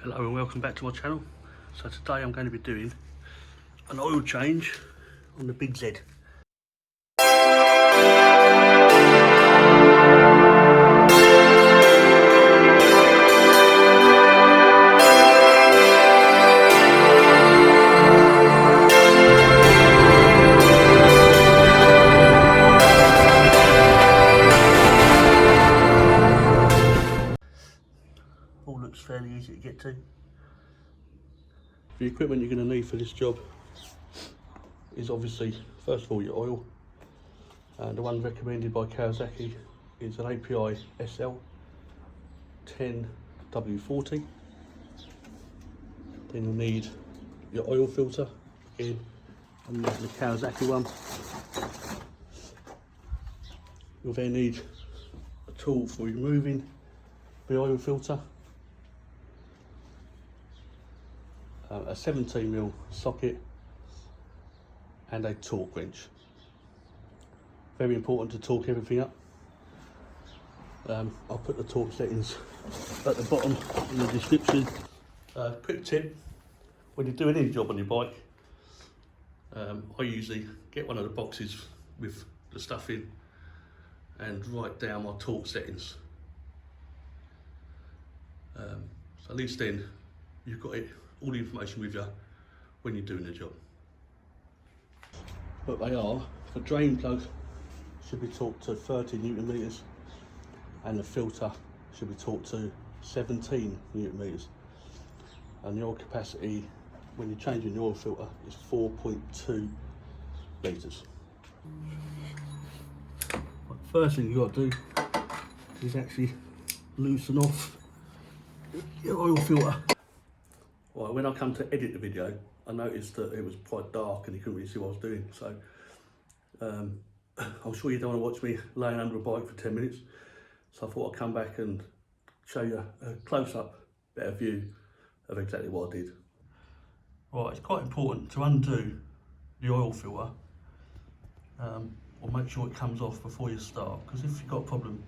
Hello and welcome back to my channel. So today I'm going to be doing an oil change on the Big Z. All looks fairly easy to get to. The equipment you're going to need for this job is obviously, first of all, your oil. The one recommended by Kawasaki is an API SL10W40. Then you'll need your oil filter, again, I'm using the Kawasaki one. You'll then need a tool for removing the oil filter, a 17mm socket and a torque wrench. Very important to torque everything up. I'll put the torque settings at the bottom in the description. Quick tip, when you're doing any job on your bike, I usually get one of the boxes with the stuff in and write down my torque settings. So at least then you've got all the information with you when you're doing the job. But they are, the drain plug should be torqued to 30 Newton meters and the filter should be torqued to 17 Newton meters. And the oil capacity when you're changing the oil filter is 4.2 litres. First thing you got to do is actually loosen off your oil filter. Right, when I come to edit the video, I noticed that it was quite dark and you couldn't really see what I was doing. So I'm sure you don't want to watch me laying under a bike for 10 minutes. So I thought I'd come back and show you a close-up, better view of exactly what I did. Right, it's quite important to undo the oil filter or make sure it comes off before you start, because if you've got a problem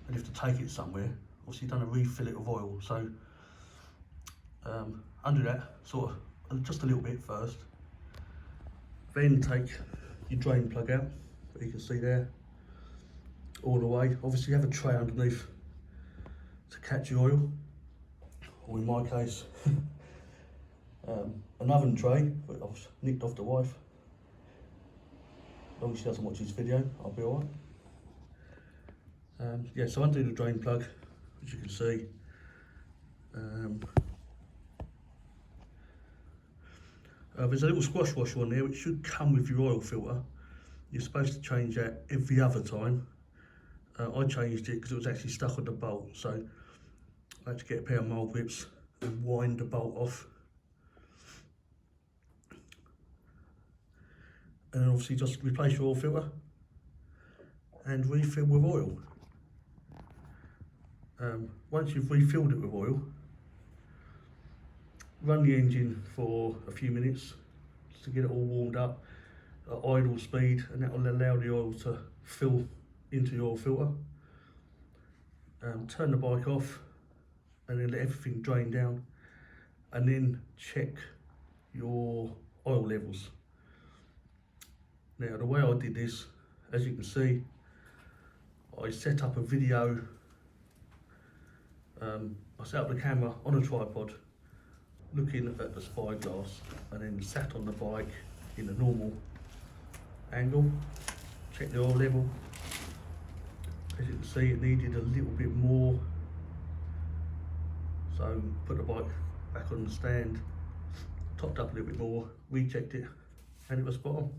and you have to take it somewhere, obviously you don't want to refill it with oil. So undo that sort of just a little bit first, then take your drain plug out, that you can see there, all the way. Obviously you have a tray underneath to catch your oil, or in my case an oven tray that I've nicked off the wife. As long as she doesn't watch this video, I'll be alright. Yeah, so undo the drain plug, as you can see. There's a little squash washer on there which should come with your oil filter. You're supposed to change that every other time. I changed it because it was actually stuck on the bolt, so I had to get a pair of mould whips and wind the bolt off. And then obviously just replace your oil filter and refill with oil. Once you've refilled it with oil, run the engine for a few minutes just to get it all warmed up at idle speed, and that will allow the oil to fill into your oil filter. Turn the bike off and then let everything drain down, and then check your oil levels. Now the way I did this, as you can see, I set up a video, I set up the camera on a tripod looking at the spyglass, and then sat on the bike in a normal angle, check the oil level. As you can see, it needed a little bit more, so put the bike back on the stand, topped up a little bit more, rechecked it, and it was spot on.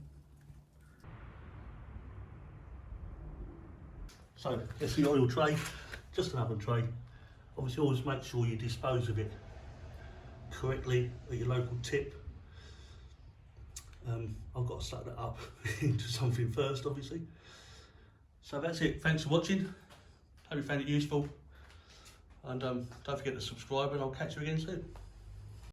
So there's the oil tray, just an oven tray. Obviously always make sure you dispose of it correctly at your local tip. I've got to suck that up into something first, obviously. So that's it. Thanks for watching. Hope you found it useful. And don't forget to subscribe, and I'll catch you again soon.